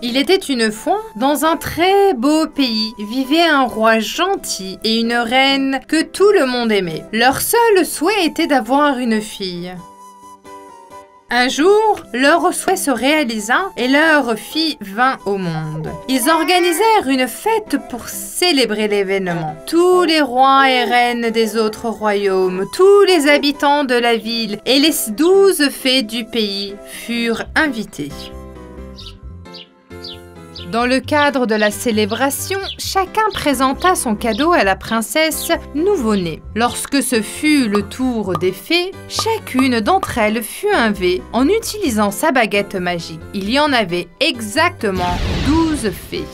Il était une fois, dans un très beau pays, vivait un roi gentil et une reine que tout le monde aimait. Leur seul souhait était d'avoir une fille. Un jour, leur souhait se réalisa et leur fille vint au monde. Ils organisèrent une fête pour célébrer l'événement. Tous les rois et reines des autres royaumes, tous les habitants de la ville et les 12 fées du pays furent invités. Dans le cadre de la célébration, chacun présenta son cadeau à la princesse nouveau-née. Lorsque ce fut le tour des fées, chacune d'entre elles fut invée en utilisant sa baguette magique. Il y en avait exactement 12 fées.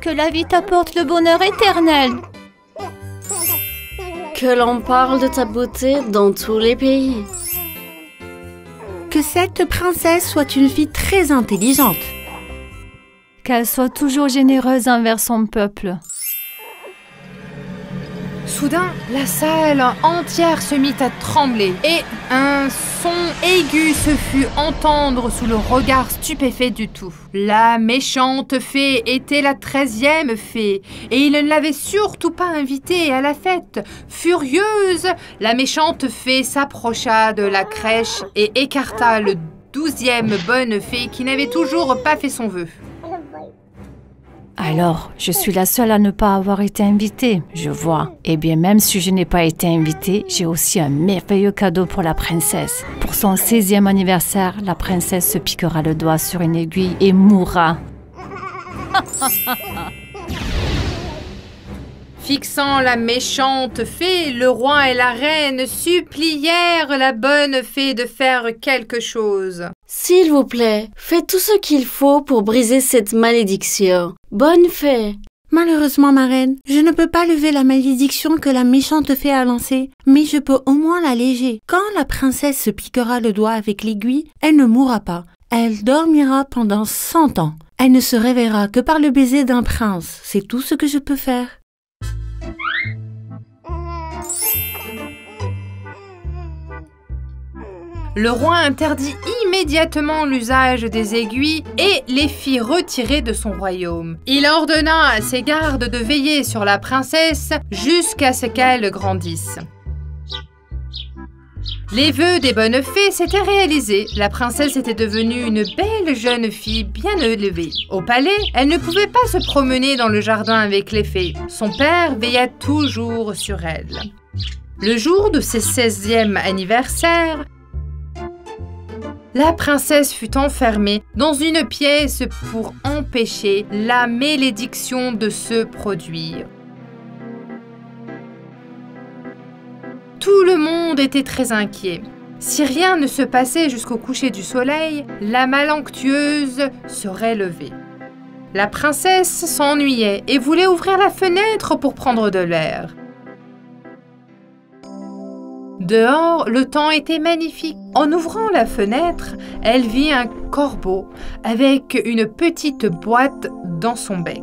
Que la vie t'apporte le bonheur éternel. Que l'on parle de ta beauté dans tous les pays. Que cette princesse soit une fille très intelligente. Qu'elle soit toujours généreuse envers son peuple. Soudain, la salle entière se mit à trembler et un son aigu se fut entendre sous le regard stupéfait du tout. La méchante fée était la 13e fée et il ne l'avait surtout pas invitée à la fête. Furieuse, la méchante fée s'approcha de la crèche et écarta le 12e bonne fée qui n'avait toujours pas fait son vœu. Alors, je suis la seule à ne pas avoir été invitée, je vois. Eh bien, même si je n'ai pas été invitée, j'ai aussi un merveilleux cadeau pour la princesse. Pour son 16e anniversaire, la princesse se piquera le doigt sur une aiguille et mourra. Fixant la méchante fée, le roi et la reine supplièrent la bonne fée de faire quelque chose. S'il vous plaît, faites tout ce qu'il faut pour briser cette malédiction. Bonne fée. Malheureusement, ma reine, je ne peux pas lever la malédiction que la méchante fée a lancée, mais je peux au moins l'alléger. Quand la princesse se piquera le doigt avec l'aiguille, elle ne mourra pas. Elle dormira pendant 100 ans. Elle ne se réveillera que par le baiser d'un prince. C'est tout ce que je peux faire. Le roi interdit immédiatement l'usage des aiguilles et les fit retirer de son royaume. Il ordonna à ses gardes de veiller sur la princesse jusqu'à ce qu'elle grandisse. Les vœux des bonnes fées s'étaient réalisés. La princesse était devenue une belle jeune fille bien élevée. Au palais, elle ne pouvait pas se promener dans le jardin avec les fées. Son père veilla toujours sur elle. Le jour de ses 16e anniversaire, la princesse fut enfermée dans une pièce pour empêcher la malédiction de se produire. Tout le monde était très inquiet. Si rien ne se passait jusqu'au coucher du soleil, la malentueuse serait levée. La princesse s'ennuyait et voulait ouvrir la fenêtre pour prendre de l'air. Dehors, le temps était magnifique. En ouvrant la fenêtre, elle vit un corbeau avec une petite boîte dans son bec.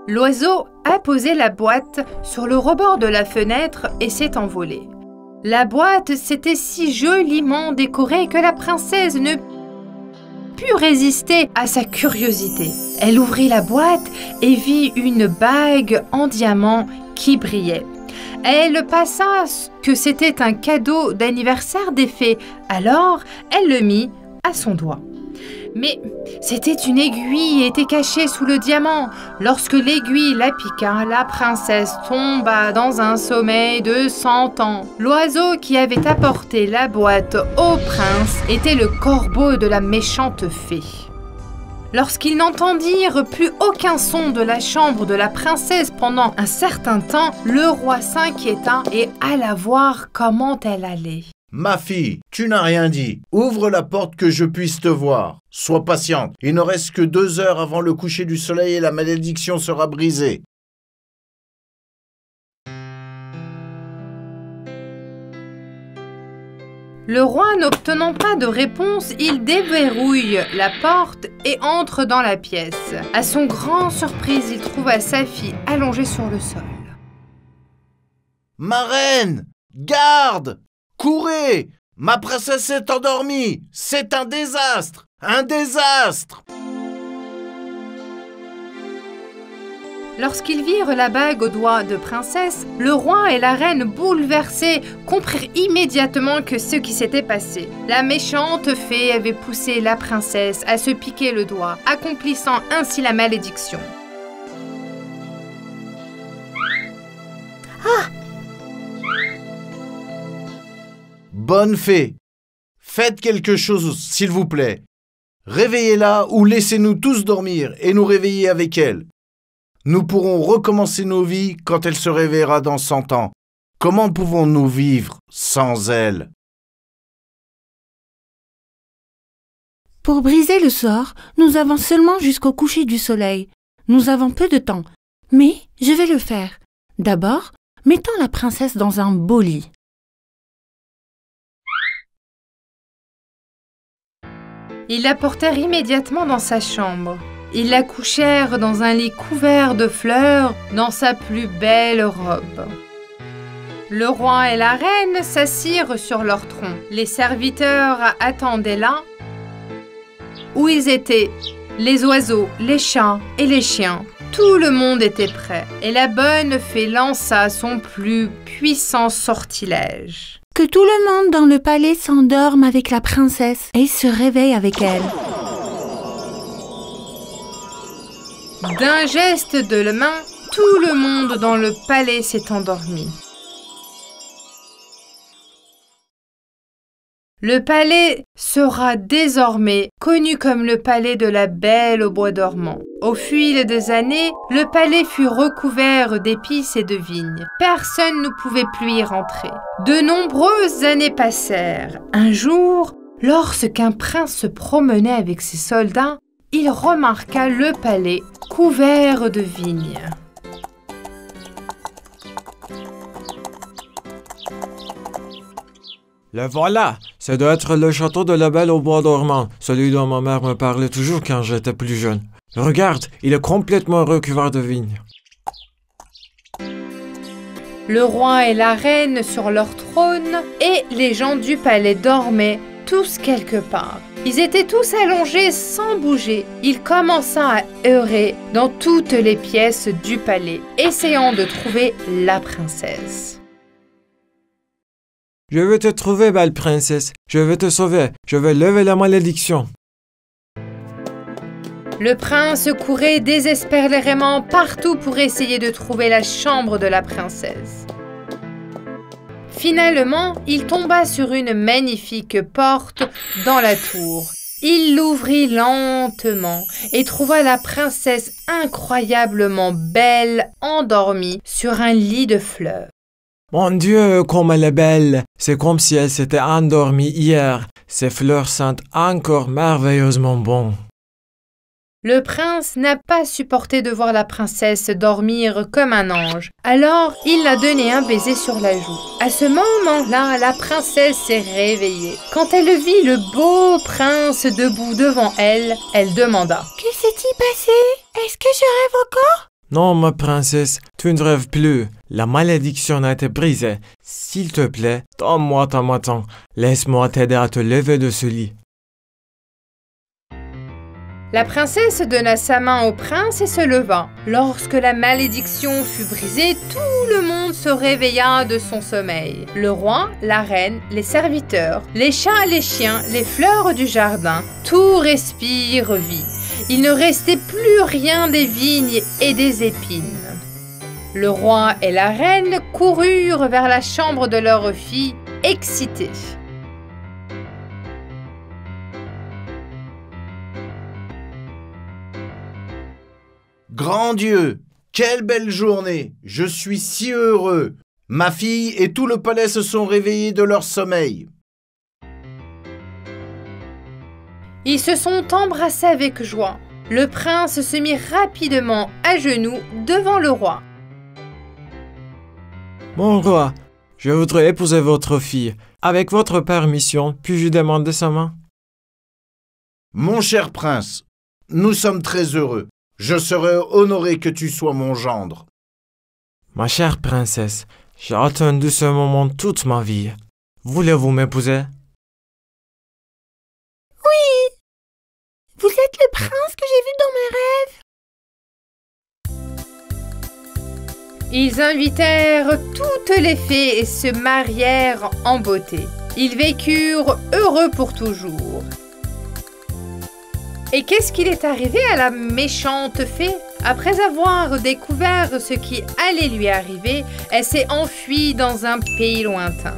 L'oiseau a posé la boîte sur le rebord de la fenêtre et s'est envolé. La boîte s'était si joliment décorée que la princesse ne put résister à sa curiosité. Elle ouvrit la boîte et vit une bague en diamant qui brillait. Elle pensa que c'était un cadeau d'anniversaire des fées, alors elle le mit à son doigt. Mais c'était une aiguille et était cachée sous le diamant. Lorsque l'aiguille la piqua, la princesse tomba dans un sommeil de 100 ans. L'oiseau qui avait apporté la boîte au prince était le corbeau de la méchante fée. Lorsqu'ils n'entendirent plus aucun son de la chambre de la princesse pendant un certain temps, le roi s'inquiéta et alla voir comment elle allait. Ma fille, tu n'as rien dit. Ouvre la porte que je puisse te voir. Sois patiente. Il ne reste que 2 heures avant le coucher du soleil et la malédiction sera brisée. Le roi, n'obtenant pas de réponse, il déverrouille la porte et entre dans la pièce. À son grand surprise, il trouva sa fille allongée sur le sol. « Ma reine! Garde! Courez! Ma princesse est endormie! C'est un désastre! Un désastre! » Lorsqu'ils virent la bague au doigt de princesse, le roi et la reine, bouleversés, comprirent immédiatement que ce qui s'était passé. La méchante fée avait poussé la princesse à se piquer le doigt, accomplissant ainsi la malédiction. Bonne fée, faites quelque chose, s'il vous plaît. Réveillez-la ou laissez-nous tous dormir et nous réveiller avec elle. Nous pourrons recommencer nos vies quand elle se réveillera dans 100 ans. Comment pouvons-nous vivre sans elle? Pour briser le sort, nous avons seulement jusqu'au coucher du soleil. Nous avons peu de temps, mais je vais le faire. D'abord, mettons la princesse dans un beau lit. Ils la portèrent immédiatement dans sa chambre. Ils la couchèrent dans un lit couvert de fleurs, dans sa plus belle robe. Le roi et la reine s'assirent sur leur tronc. Les serviteurs attendaient là où ils étaient. Les oiseaux, les chats et les chiens. Tout le monde était prêt. Et la bonne fée lança son plus puissant sortilège. Que tout le monde dans le palais s'endorme avec la princesse et se réveille avec elle. D'un geste de la main, tout le monde dans le palais s'est endormi. Le palais sera désormais connu comme le palais de la Belle au bois dormant. Au fil des années, le palais fut recouvert d'épices et de vignes. Personne ne pouvait plus y rentrer. De nombreuses années passèrent. Un jour, lorsqu'un prince se promenait avec ses soldats, il remarqua le palais couvert de vignes. Le voilà! Ça doit être le château de la Belle au bois dormant, celui dont ma mère me parlait toujours quand j'étais plus jeune. Regarde, il est complètement recouvert de vignes. Le roi et la reine sur leur trône et les gens du palais dormaient tous quelque part. Ils étaient tous allongés sans bouger. Il commença à errer dans toutes les pièces du palais, essayant de trouver la princesse. Je vais te trouver, belle princesse. Je vais te sauver. Je vais lever la malédiction. Le prince courait désespérément partout pour essayer de trouver la chambre de la princesse. Finalement, il tomba sur une magnifique porte dans la tour. Il l'ouvrit lentement et trouva la princesse incroyablement belle, endormie sur un lit de fleurs. Mon Dieu, comme elle est belle! C'est comme si elle s'était endormie hier. Ces fleurs sentent encore merveilleusement bon. Le prince n'a pas supporté de voir la princesse dormir comme un ange. Alors, il l'a donné un baiser sur la joue. À ce moment-là, la princesse s'est réveillée. Quand elle vit le beau prince debout devant elle, elle demanda « Que s'est-il passé? Est-ce que je rêve encore ?» Non, ma princesse, tu ne rêves plus. La malédiction a été brisée. S'il te plaît, donne-moi ton matin. Laisse-moi t'aider à te lever de ce lit. La princesse donna sa main au prince et se leva. Lorsque la malédiction fut brisée, tout le monde se réveilla de son sommeil. Le roi, la reine, les serviteurs, les chats, les chiens, les fleurs du jardin, tout respire vie. Il ne restait plus rien des vignes et des épines. Le roi et la reine coururent vers la chambre de leur fille, excités. Grand Dieu, quelle belle journée! Je suis si heureux! Ma fille et tout le palais se sont réveillés de leur sommeil. Ils se sont embrassés avec joie. Le prince se mit rapidement à genoux devant le roi. Mon roi, Je voudrais épouser votre fille. Avec votre permission, puis-je demander sa main? Mon cher prince, nous sommes très heureux. Je serais honoré que tu sois mon gendre. Ma chère princesse, j'ai attendu ce moment toute ma vie. Voulez-vous m'épouser? Oui! Vous êtes le prince que j'ai vu dans mes rêves. Ils invitèrent toutes les fées et se marièrent en beauté. Ils vécurent heureux pour toujours. Et qu'est-ce qu'il est arrivé à la méchante fée? Après avoir découvert ce qui allait lui arriver, elle s'est enfuie dans un pays lointain.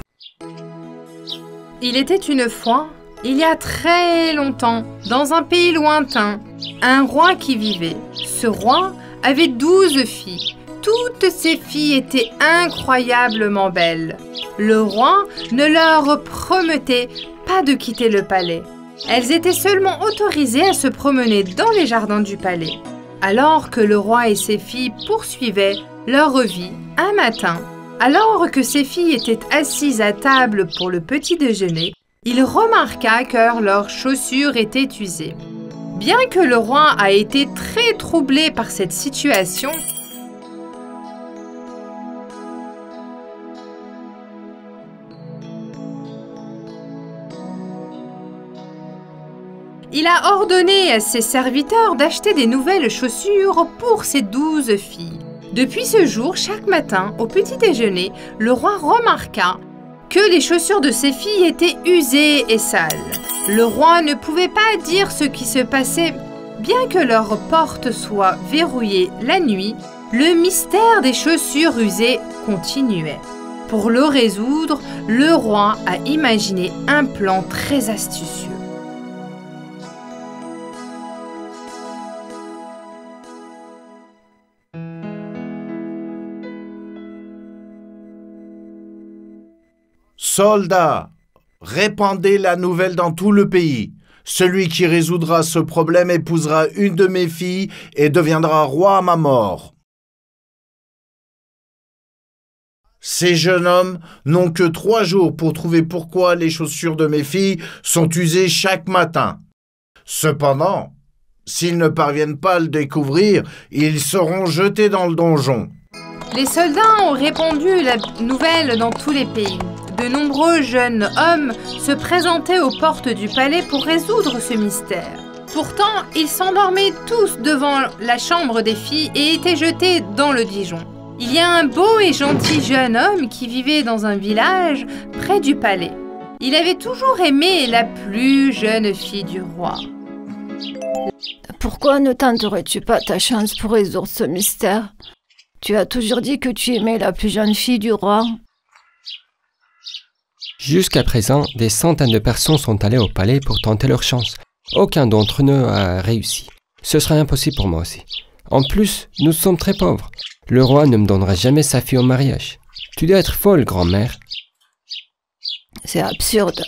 Il était une fois, il y a très longtemps, dans un pays lointain, un roi qui vivait. Ce roi avait 12 filles. Toutes ces filles étaient incroyablement belles. Le roi ne leur promettait pas de quitter le palais. Elles étaient seulement autorisées à se promener dans les jardins du palais. Alors que le roi et ses filles poursuivaient leur vie, un matin, alors que ses filles étaient assises à table pour le petit déjeuner, il remarqua que leurs chaussures étaient usées. Bien que le roi a été très troublé par cette situation, il a ordonné à ses serviteurs d'acheter des nouvelles chaussures pour ses 12 filles. Depuis ce jour, chaque matin, au petit déjeuner, le roi remarqua que les chaussures de ses filles étaient usées et sales. Le roi ne pouvait pas dire ce qui se passait. Bien que leur porte soit verrouillée la nuit, le mystère des chaussures usées continuait. Pour le résoudre, le roi a imaginé un plan très astucieux. Soldats, répandez la nouvelle dans tout le pays. Celui qui résoudra ce problème épousera une de mes filles et deviendra roi à ma mort. Ces jeunes hommes n'ont que 3 jours pour trouver pourquoi les chaussures de mes filles sont usées chaque matin. Cependant, s'ils ne parviennent pas à le découvrir, ils seront jetés dans le donjon. Les soldats ont répandu la nouvelle dans tous les pays. De nombreux jeunes hommes se présentaient aux portes du palais pour résoudre ce mystère. Pourtant, ils s'endormaient tous devant la chambre des filles et étaient jetés dans le Dijon. Il y a un beau et gentil jeune homme qui vivait dans un village près du palais. Il avait toujours aimé la plus jeune fille du roi. Pourquoi ne tenterais-tu pas ta chance pour résoudre ce mystère? Tu as toujours dit que tu aimais la plus jeune fille du roi. Jusqu'à présent, des centaines de personnes sont allées au palais pour tenter leur chance. Aucun d'entre eux n'a réussi. Ce serait impossible pour moi aussi. En plus, nous sommes très pauvres. Le roi ne me donnera jamais sa fille au mariage. Tu dois être folle, grand-mère. C'est absurde.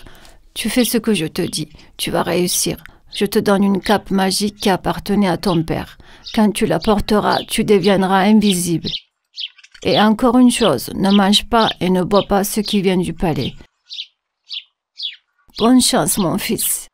Tu fais ce que je te dis. Tu vas réussir. Je te donne une cape magique qui appartenait à ton père. Quand tu la porteras, tu deviendras invisible. Et encore une chose, ne mange pas et ne bois pas ce qui vient du palais. Bonne chance, mon fils.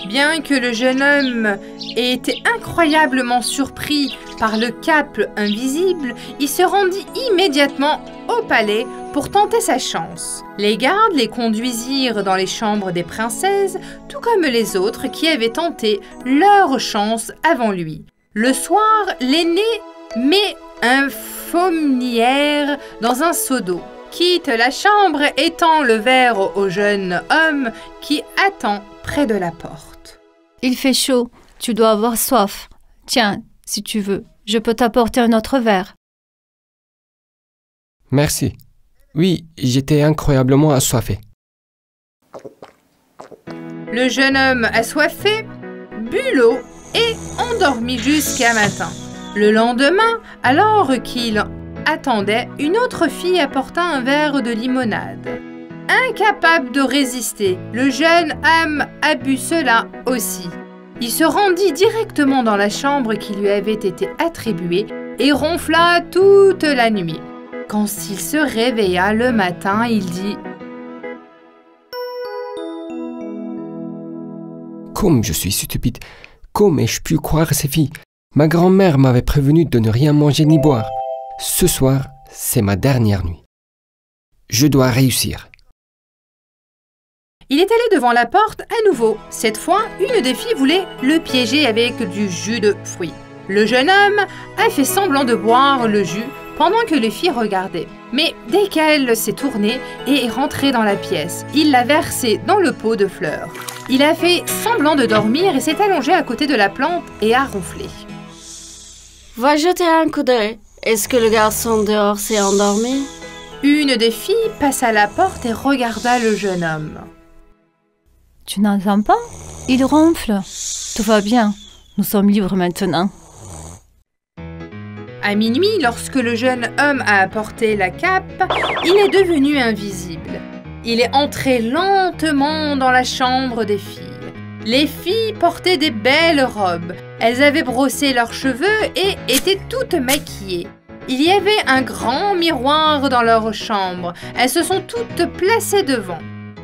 Bien que le jeune homme ait été incroyablement surpris par le cap invisible, il se rendit immédiatement au palais pour tenter sa chance. Les gardes les conduisirent dans les chambres des princesses, tout comme les autres qui avaient tenté leur chance avant lui. Le soir, l'aîné met un faumière dans un seau d'eau, quitte la chambre et tend le verre au jeune homme qui attend près de la porte. Il fait chaud, tu dois avoir soif. Tiens, si tu veux, je peux t'apporter un autre verre. Merci. Oui, j'étais incroyablement assoiffé. Le jeune homme assoiffé but l'eau et endormit jusqu'à matin. Le lendemain, alors qu'il attendait, une autre fille apporta un verre de limonade. Incapable de résister, le jeune homme a bu cela aussi. Il se rendit directement dans la chambre qui lui avait été attribuée et ronfla toute la nuit. Quand il se réveilla le matin, il dit « Comme je suis stupide, comme ai-je pu croire ces filles? Ma grand-mère m'avait prévenu de ne rien manger ni boire. Ce soir, c'est ma dernière nuit. Je dois réussir. » Il est allé devant la porte à nouveau. Cette fois, une des filles voulait le piéger avec du jus de fruits. Le jeune homme a fait semblant de boire le jus pendant que les filles regardaient. Mais dès qu'elle s'est tournée et est rentrée dans la pièce, il l'a versé dans le pot de fleurs. Il a fait semblant de dormir et s'est allongé à côté de la plante et a ronflé. Va jeter un coup d'œil. Est-ce que le garçon dehors s'est endormi? Une des filles passa la porte et regarda le jeune homme. Tu n'entends pas? Il ronfle. Tout va bien. Nous sommes libres maintenant. À minuit, lorsque le jeune homme a apporté la cape, il est devenu invisible. Il est entré lentement dans la chambre des filles. Les filles portaient des belles robes. Elles avaient brossé leurs cheveux et étaient toutes maquillées. Il y avait un grand miroir dans leur chambre. Elles se sont toutes placées devant.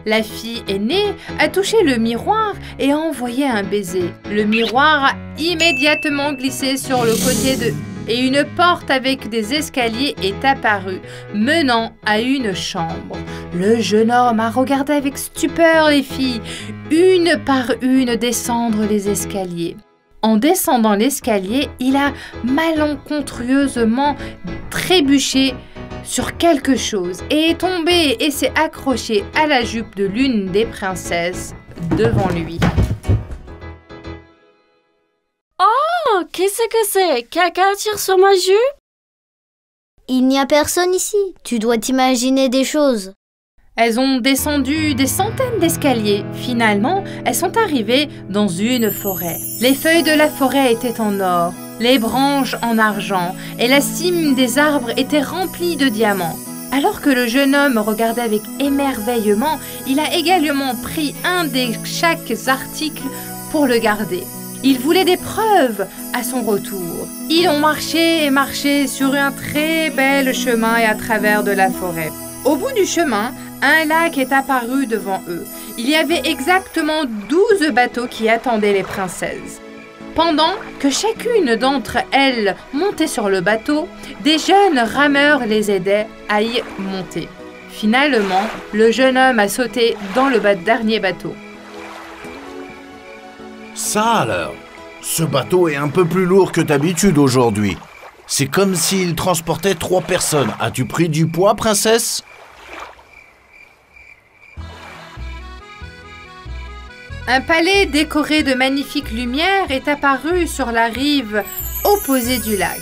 La fille aînée a touché le miroir et a envoyé un baiser. Le miroir a immédiatement glissé sur le côté de... Et une porte avec des escaliers est apparue, menant à une chambre. Le jeune homme a regardé avec stupeur les filles, une par une, descendre les escaliers. En descendant l'escalier, il a malencontreusement trébuché sur quelque chose et est tombé et s'est accroché à la jupe de l'une des princesses devant lui. Oh, qu'est-ce que c'est? Quelqu'un tire sur ma jupe? Il n'y a personne ici. Tu dois t'imaginer des choses. Elles ont descendu des centaines d'escaliers. Finalement, elles sont arrivées dans une forêt. Les feuilles de la forêt étaient en or, les branches en argent, et la cime des arbres était remplie de diamants. Alors que le jeune homme regardait avec émerveillement, il a également pris un de chaque article pour le garder. Il voulait des preuves à son retour. Ils ont marché et marché sur un très bel chemin et à travers de la forêt. Au bout du chemin, un lac est apparu devant eux. Il y avait exactement 12 bateaux qui attendaient les princesses. Pendant que chacune d'entre elles montait sur le bateau, des jeunes rameurs les aidaient à y monter. Finalement, le jeune homme a sauté dans le dernier bateau. Ça alors, ce bateau est un peu plus lourd que d'habitude aujourd'hui. C'est comme s'il transportait 3 personnes. As-tu pris du poids, princesse? Un palais décoré de magnifiques lumières est apparu sur la rive opposée du lac.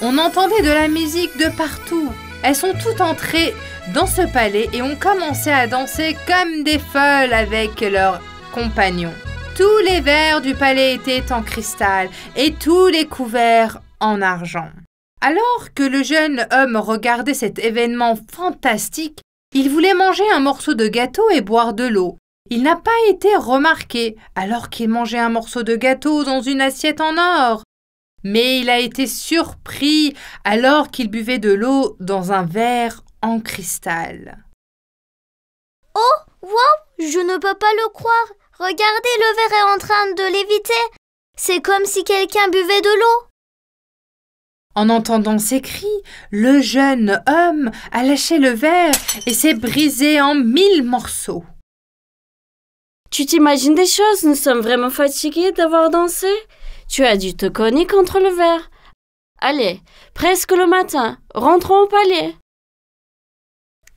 On entendait de la musique de partout. Elles sont toutes entrées dans ce palais et ont commencé à danser comme des folles avec leurs compagnons. Tous les verres du palais étaient en cristal et tous les couverts en argent. Alors que le jeune homme regardait cet événement fantastique, il voulait manger un morceau de gâteau et boire de l'eau. Il n'a pas été remarqué alors qu'il mangeait un morceau de gâteau dans une assiette en or. Mais il a été surpris alors qu'il buvait de l'eau dans un verre en cristal. Oh, wow, je ne peux pas le croire. Regardez, le verre est en train de léviter. C'est comme si quelqu'un buvait de l'eau. En entendant ces cris, le jeune homme a lâché le verre et s'est brisé en 1000 morceaux. Tu t'imagines des choses? Nous sommes vraiment fatigués d'avoir dansé. Tu as dû te cogner contre le verre. Allez, presque le matin, rentrons au palais.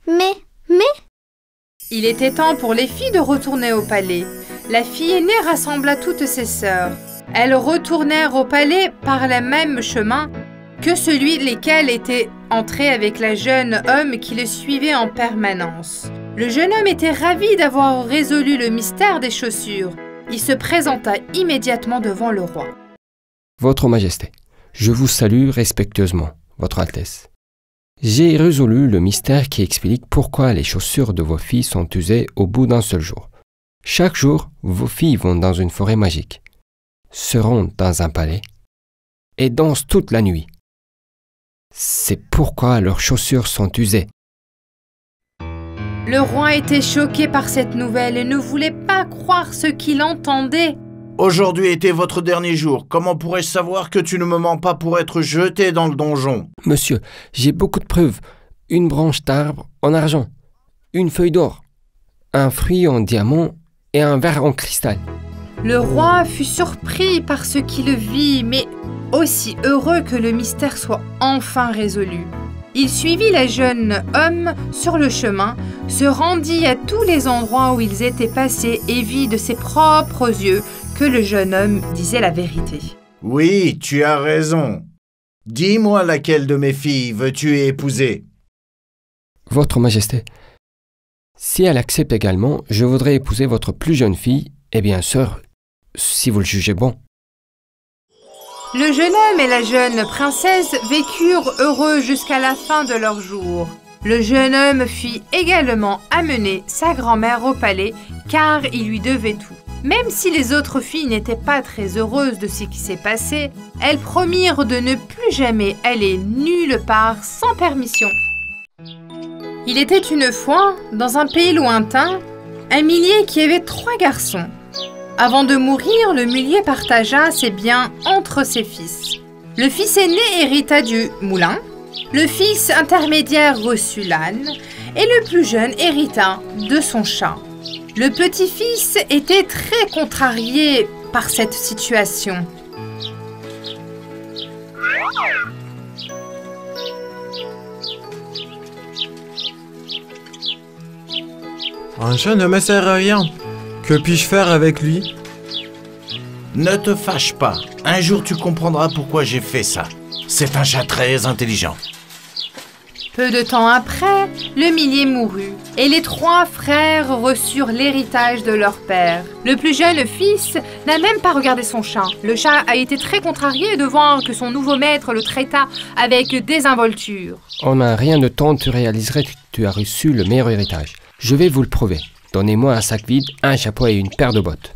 Mais... Il était temps pour les filles de retourner au palais. La fille aînée rassembla toutes ses sœurs. Elles retournèrent au palais par le même chemin que celui lesquels étaient entrés avec la jeune homme qui le suivait en permanence. Le jeune homme était ravi d'avoir résolu le mystère des chaussures. Il se présenta immédiatement devant le roi. Votre Majesté, je vous salue respectueusement, Votre Altesse. J'ai résolu le mystère qui explique pourquoi les chaussures de vos filles sont usées au bout d'un seul jour. Chaque jour, vos filles vont dans une forêt magique, seront dans un palais et dansent toute la nuit. C'est pourquoi leurs chaussures sont usées. Le roi était choqué par cette nouvelle et ne voulait pas croire ce qu'il entendait. Aujourd'hui était votre dernier jour. Comment pourrais-je savoir que tu ne me mens pas pour être jeté dans le donjon? Monsieur, j'ai beaucoup de preuves. Une branche d'arbre en argent, une feuille d'or, un fruit en diamant et un verre en cristal. Le roi fut surpris par ce qu'il vit, mais aussi heureux que le mystère soit enfin résolu. Il suivit le jeune homme sur le chemin, se rendit à tous les endroits où ils étaient passés et vit de ses propres yeux que le jeune homme disait la vérité. Oui, tu as raison. Dis-moi laquelle de mes filles veux-tu épouser? Votre Majesté, si elle accepte également, je voudrais épouser votre plus jeune fille, et bien sûr, si vous le jugez bon. Le jeune homme et la jeune princesse vécurent heureux jusqu'à la fin de leur jour. Le jeune homme fit également amener sa grand-mère au palais car il lui devait tout. Même si les autres filles n'étaient pas très heureuses de ce qui s'est passé, elles promirent de ne plus jamais aller nulle part sans permission. Il était une fois, dans un pays lointain, un millier qui avait 3 garçons. Avant de mourir, le millier partagea ses biens entre ses fils. Le fils aîné hérita du moulin, le fils intermédiaire reçut l'âne, et le plus jeune hérita de son chat. Le petit-fils était très contrarié par cette situation. Un chat ne me sert à rien. Que puis-je faire avec lui? Ne te fâche pas. Un jour tu comprendras pourquoi j'ai fait ça. C'est un chat très intelligent. Peu de temps après, le millier mourut, et les 3 frères reçurent l'héritage de leur père. Le plus jeune fils n'a même pas regardé son chat. Le chat a été très contrarié de voir que son nouveau maître le traita avec désinvolture. En un rien de temps, tu réaliserais que tu as reçu le meilleur héritage. Je vais vous le prouver. Donnez-moi un sac vide, un chapeau et une paire de bottes.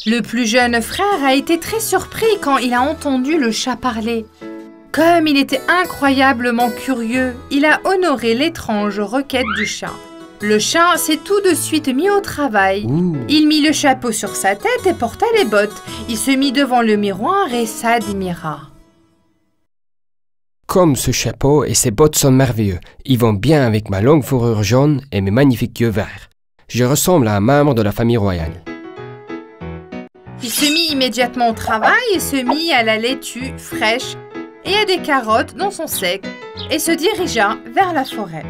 Le plus jeune frère a été très surpris quand il a entendu le chat parler. Comme il était incroyablement curieux, il a honoré l'étrange requête du chat. Le chat s'est tout de suite mis au travail. Il mit le chapeau sur sa tête et porta les bottes. Il se mit devant le miroir et s'admira. Comme ce chapeau et ces bottes sont merveilleux. Ils vont bien avec ma longue fourrure jaune et mes magnifiques yeux verts. Je ressemble à un membre de la famille royale. Il se mit immédiatement au travail et se mit à la laitue fraîche et à des carottes dans son sac et se dirigea vers la forêt.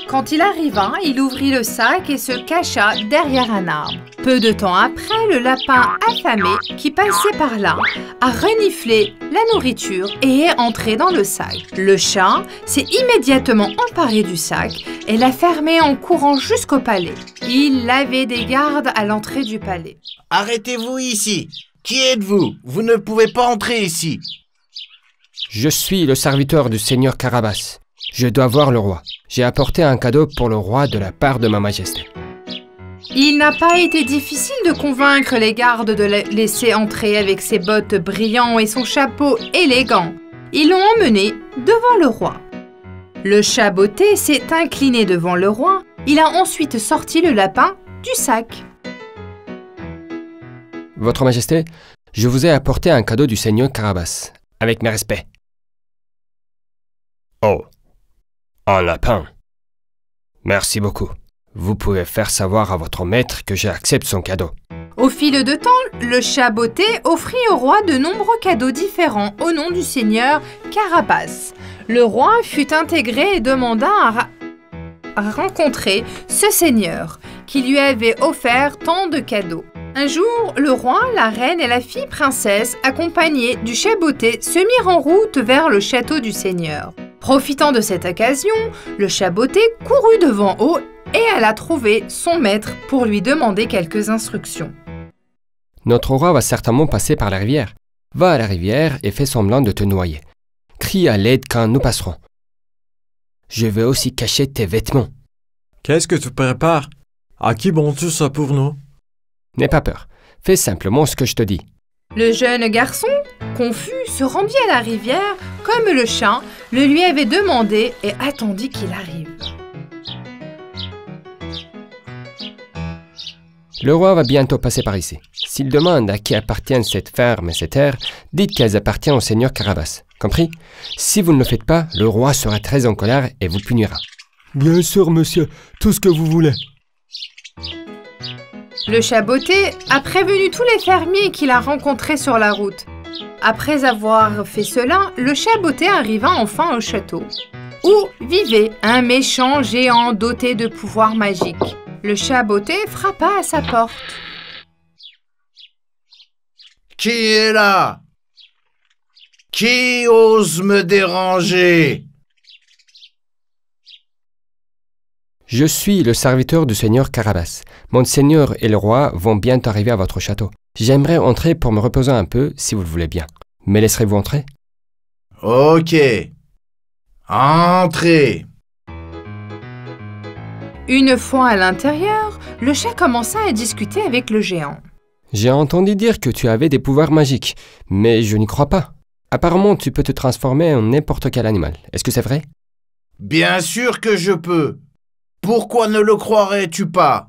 Quand il arriva, il ouvrit le sac et se cacha derrière un arbre. Peu de temps après, le lapin affamé qui passait par là a reniflé la nourriture et est entré dans le sac. Le chat s'est immédiatement emparé du sac et l'a fermé en courant jusqu'au palais. Il avait des gardes à l'entrée du palais. Arrêtez-vous ici. Qui êtes-vous? Vous ne pouvez pas entrer ici. Je suis le serviteur du seigneur Carabas. Je dois voir le roi. J'ai apporté un cadeau pour le roi de la part de ma majesté. Il n'a pas été difficile de convaincre les gardes de le laisser entrer avec ses bottes brillantes et son chapeau élégant. Ils l'ont emmené devant le roi. Le chat botté s'est incliné devant le roi. Il a ensuite sorti le lapin du sac. Votre majesté, je vous ai apporté un cadeau du seigneur Carabas. Avec mes respects. Oh, un lapin. Merci beaucoup. Vous pouvez faire savoir à votre maître que j'accepte son cadeau. Au fil de temps, le chat botté offrit au roi de nombreux cadeaux différents au nom du seigneur Carabas. Le roi fut intégré et demanda à rencontrer ce seigneur qui lui avait offert tant de cadeaux. Un jour, le roi, la reine et la fille princesse, accompagnés du chat botté, se mirent en route vers le château du seigneur. Profitant de cette occasion, le chat botté courut devant eux et alla trouver son maître pour lui demander quelques instructions. Notre roi va certainement passer par la rivière. Va à la rivière et fais semblant de te noyer. Crie à l'aide quand nous passerons. Je vais aussi cacher tes vêtements. Qu'est-ce que tu prépares? À qui bon-tu ça pour nous? N'aie pas peur. Fais simplement ce que je te dis. Le jeune garçon, confus, se rendit à la rivière comme le chat le lui avait demandé et attendit qu'il arrive. Le roi va bientôt passer par ici. S'il demande à qui appartiennent cette ferme et ces terres, dites qu'elles appartiennent au seigneur Carabas. Compris? Si vous ne le faites pas, le roi sera très en colère et vous punira. Bien sûr, monsieur, tout ce que vous voulez. Le chat botté a prévenu tous les fermiers qu'il a rencontrés sur la route. Après avoir fait cela, le chat botté arriva enfin au château, où vivait un méchant géant doté de pouvoirs magiques. Le chat botté frappa à sa porte. Qui est là? Qui ose me déranger? Je suis le serviteur du seigneur Carabas. Mon seigneur et le roi vont bientôt arriver à votre château. J'aimerais entrer pour me reposer un peu, si vous le voulez bien. Me laisserez-vous entrer? Ok. Entrez. Une fois à l'intérieur, le chat commença à discuter avec le géant. J'ai entendu dire que tu avais des pouvoirs magiques, mais je n'y crois pas. Apparemment, tu peux te transformer en n'importe quel animal. Est-ce que c'est vrai? Bien sûr que je peux. Pourquoi ne le croirais-tu pas?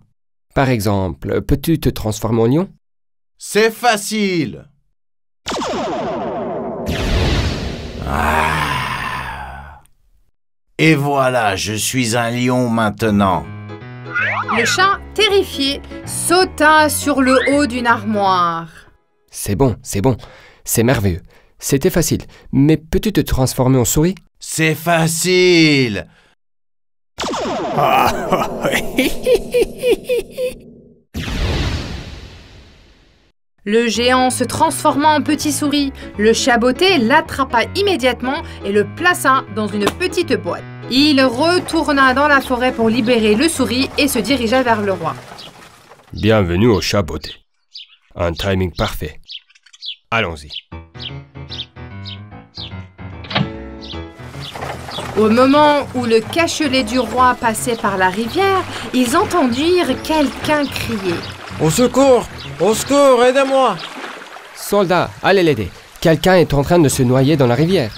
Par exemple, peux-tu te transformer en lion? C'est facile. Et voilà, je suis un lion maintenant. Le chat, terrifié, sauta sur le haut d'une armoire. C'est bon, c'est merveilleux. C'était facile, mais peux-tu te transformer en souris? C'est facile. Le géant se transforma en petit souris. Le chat botté l'attrapa immédiatement et le plaça dans une petite boîte. Il retourna dans la forêt pour libérer le souris et se dirigea vers le roi. Bienvenue au chat botté. Un timing parfait. Allons-y. Au moment où le cachelet du roi passait par la rivière, ils entendirent quelqu'un crier. Au secours! Au secours, aidez-moi! Soldats, allez l'aider. Quelqu'un est en train de se noyer dans la rivière.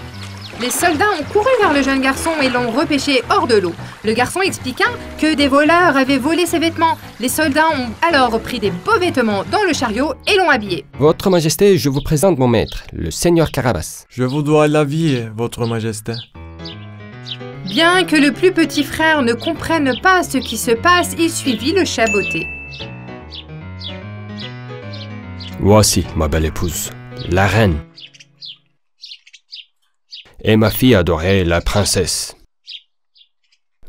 Les soldats ont couru vers le jeune garçon et l'ont repêché hors de l'eau. Le garçon expliqua que des voleurs avaient volé ses vêtements. Les soldats ont alors pris des beaux vêtements dans le chariot et l'ont habillé. Votre Majesté, je vous présente mon maître, le seigneur Carabas. Je vous dois la vie, votre Majesté. Bien que le plus petit frère ne comprenne pas ce qui se passe, il suivit le chat botté. Voici, ma belle épouse, la reine. Et ma fille adorée, la princesse.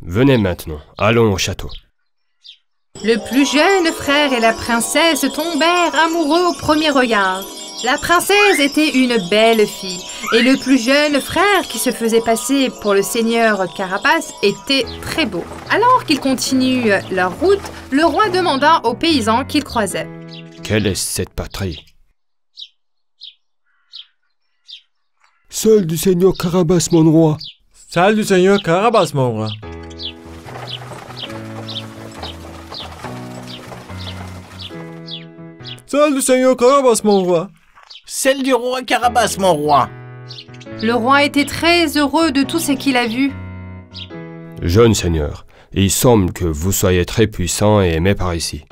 Venez maintenant, allons au château. Le plus jeune frère et la princesse tombèrent amoureux au premier regard. La princesse était une belle fille, et le plus jeune frère qui se faisait passer pour le seigneur Carabas était très beau. Alors qu'ils continuent leur route, le roi demanda aux paysans qu'ils croisaient. Quelle est cette patrie? Celle du seigneur Carabas, mon roi. Celle du seigneur Carabas, mon roi. Celle du seigneur Carabas, mon roi. Celle du roi Carabas, mon roi. Le roi était très heureux de tout ce qu'il a vu. Jeune seigneur, il semble que vous soyez très puissant et aimé par ici.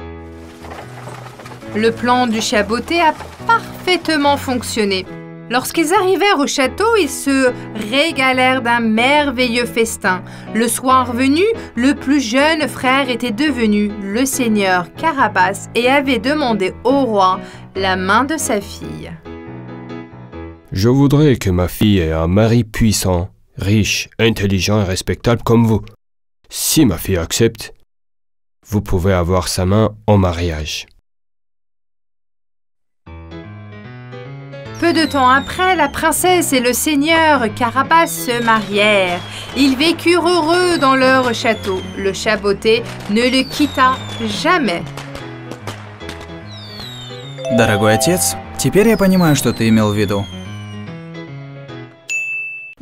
Le plan du chat botté a parfaitement fonctionné. Lorsqu'ils arrivèrent au château, ils se régalèrent d'un merveilleux festin. Le soir venu, le plus jeune frère était devenu le seigneur Carabas et avait demandé au roi la main de sa fille. Je voudrais que ma fille ait un mari puissant, riche, intelligent et respectable comme vous. Si ma fille accepte, vous pouvez avoir sa main en mariage. Peu de temps après, la princesse et le seigneur Carabas se marièrent. Ils vécurent heureux dans leur château. Le chat botté ne le quitta jamais. Дорогой отец, теперь я понимаю, что ты имел в виду.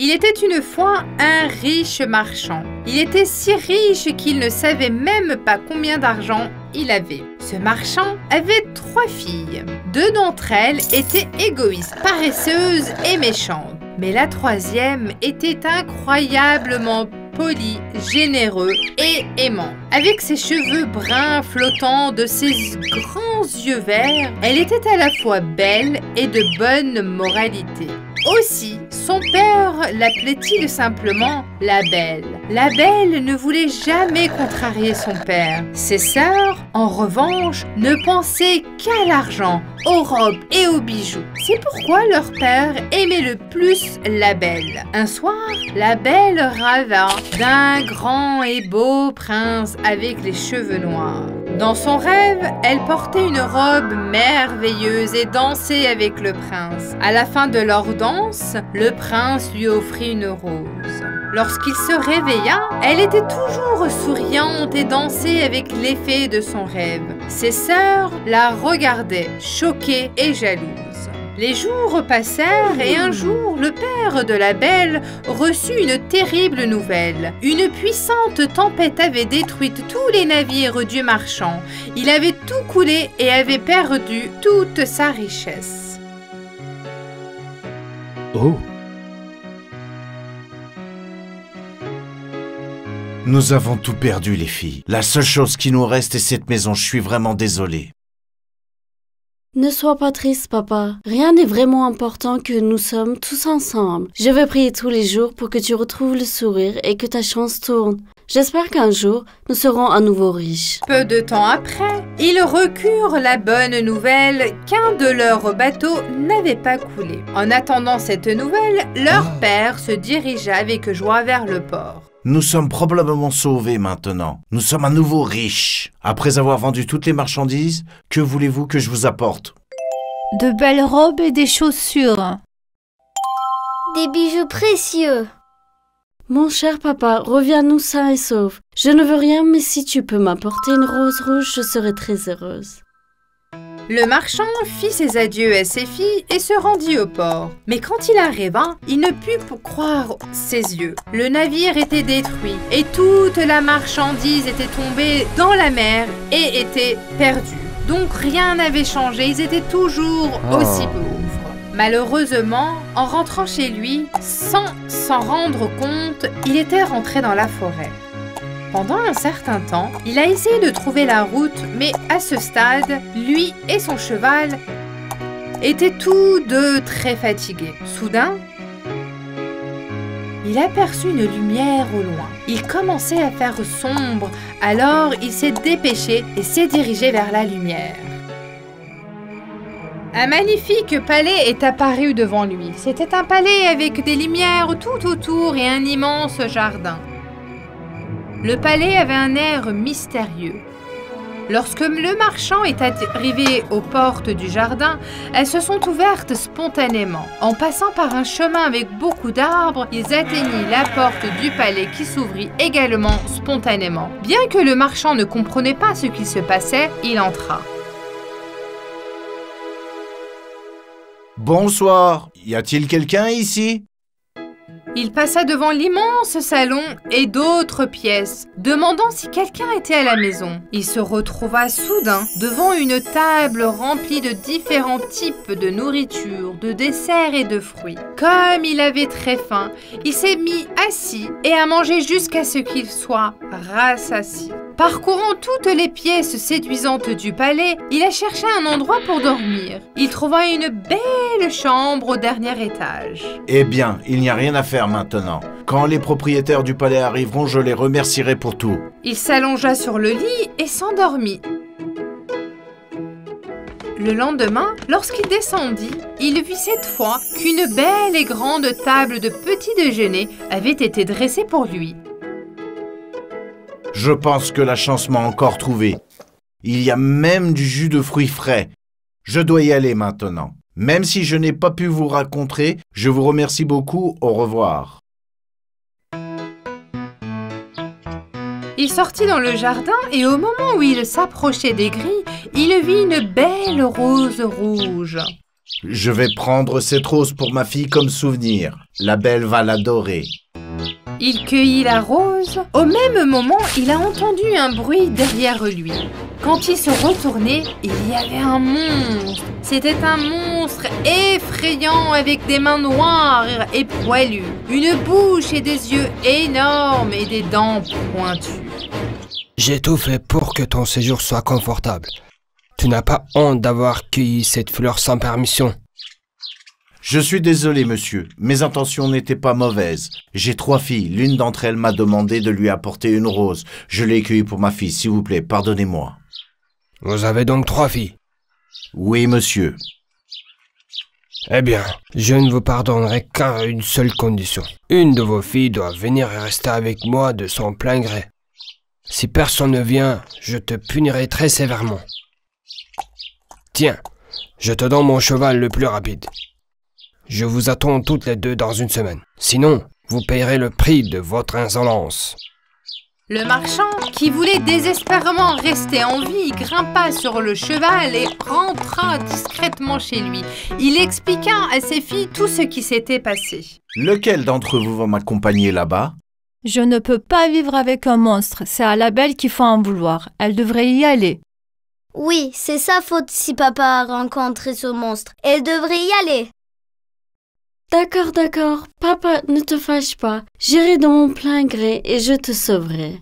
Il était une fois un riche marchand. Il était si riche qu'il ne savait même pas combien d'argent il avait. Ce marchand avait 3 filles. 2 d'entre elles étaient égoïstes, paresseuses et méchantes. Mais la troisième était incroyablement poli, généreux et aimant. Avec ses cheveux bruns flottant de ses grands yeux verts, elle était à la fois belle et de bonne moralité. Aussi, son père l'appelait-il simplement la Belle. La Belle ne voulait jamais contrarier son père. Ses sœurs, en revanche, ne pensaient qu'à l'argent, aux robes et aux bijoux. C'est pourquoi leur père aimait le plus la Belle. Un soir, la Belle rêva d'un grand et beau prince avec les cheveux noirs. Dans son rêve, elle portait une robe merveilleuse et dansait avec le prince. À la fin de leur danse, le prince lui offrit une rose. Lorsqu'il se réveilla, elle était toujours souriante et dansait avec les fées de son rêve. Ses sœurs la regardaient, choquées et jalouses. Les jours passèrent et un jour, le père de la Belle reçut une terrible nouvelle. Une puissante tempête avait détruit tous les navires du marchand. Il avait tout coulé et avait perdu toute sa richesse. Oh! Nous avons tout perdu, les filles. La seule chose qui nous reste est cette maison. Je suis vraiment désolé. Ne sois pas triste, papa. Rien n'est vraiment important que nous sommes tous ensemble. Je vais prier tous les jours pour que tu retrouves le sourire et que ta chance tourne. J'espère qu'un jour, nous serons à nouveau riches. Peu de temps après, ils recurent la bonne nouvelle qu'un de leurs bateaux n'avait pas coulé. En attendant cette nouvelle, leur père se dirigea avec joie vers le port. Nous sommes probablement sauvés maintenant. Nous sommes à nouveau riches. Après avoir vendu toutes les marchandises, que voulez-vous que je vous apporte? De belles robes et des chaussures. Des bijoux précieux. Mon cher papa, reviens-nous sain et sauf. Je ne veux rien, mais si tu peux m'apporter une rose rouge, je serai très heureuse. Le marchand fit ses adieux à ses filles et se rendit au port. Mais quand il arriva, il ne put croire ses yeux. Le navire était détruit et toute la marchandise était tombée dans la mer et était perdue. Donc rien n'avait changé, ils étaient toujours aussi pauvres. Malheureusement, en rentrant chez lui, sans s'en rendre compte, il était rentré dans la forêt. Pendant un certain temps, il a essayé de trouver la route, mais à ce stade, lui et son cheval étaient tous deux très fatigués. Soudain, il aperçut une lumière au loin. Il commençait à faire sombre, alors il s'est dépêché et s'est dirigé vers la lumière. Un magnifique palais est apparu devant lui. C'était un palais avec des lumières tout autour et un immense jardin. Le palais avait un air mystérieux. Lorsque le marchand est arrivé aux portes du jardin, elles se sont ouvertes spontanément. En passant par un chemin avec beaucoup d'arbres, ils atteignirent la porte du palais qui s'ouvrit également spontanément. Bien que le marchand ne comprenait pas ce qui se passait, il entra. Bonsoir. Y a-t-il quelqu'un ici? Il passa devant l'immense salon et d'autres pièces, demandant si quelqu'un était à la maison. Il se retrouva soudain devant une table remplie de différents types de nourriture, de desserts et de fruits. Comme il avait très faim, il s'est mis assis et a mangé jusqu'à ce qu'il soit rassasié. Parcourant toutes les pièces séduisantes du palais, il a cherché un endroit pour dormir. Il trouva une belle chambre au dernier étage. Eh bien, il n'y a rien à faire maintenant. Quand les propriétaires du palais arriveront, je les remercierai pour tout. Il s'allongea sur le lit et s'endormit. Le lendemain, lorsqu'il descendit, il vit cette fois qu'une belle et grande table de petit déjeuner avait été dressée pour lui. Je pense que la chance m'a encore trouvé. Il y a même du jus de fruits frais. Je dois y aller maintenant. Même si je n'ai pas pu vous rencontrer, je vous remercie beaucoup. Au revoir. Il sortit dans le jardin et au moment où il s'approchait des grilles, il vit une belle rose rouge. Je vais prendre cette rose pour ma fille comme souvenir. La Belle va l'adorer. Il cueillit la rose. Au même moment, il a entendu un bruit derrière lui. Quand il se retournait, il y avait un monstre. C'était un monstre effrayant avec des mains noires et poilues, une bouche et des yeux énormes et des dents pointues. J'ai tout fait pour que ton séjour soit confortable. Tu n'as pas honte d'avoir cueilli cette fleur sans permission? Je suis désolé, monsieur. Mes intentions n'étaient pas mauvaises. J'ai 3 filles. L'une d'entre elles m'a demandé de lui apporter une rose. Je l'ai cueillie pour ma fille. S'il vous plaît, pardonnez-moi. Vous avez donc 3 filles? Oui, monsieur. Eh bien, je ne vous pardonnerai qu'à une seule condition. Une de vos filles doit venir et rester avec moi de son plein gré. Si personne ne vient, je te punirai très sévèrement. Tiens, je te donne mon cheval le plus rapide. Je vous attends toutes les 2 dans une semaine. Sinon, vous payerez le prix de votre insolence. Le marchand, qui voulait désespérément rester en vie, grimpa sur le cheval et rentra discrètement chez lui. Il expliqua à ses filles tout ce qui s'était passé. Lequel d'entre vous va m'accompagner là-bas? Je ne peux pas vivre avec un monstre. C'est à la belle qu'il faut en vouloir. Elle devrait y aller. Oui, c'est sa faute si papa a rencontré ce monstre. Elle devrait y aller. D'accord, d'accord. Papa, ne te fâche pas. J'irai de mon plein gré et je te sauverai.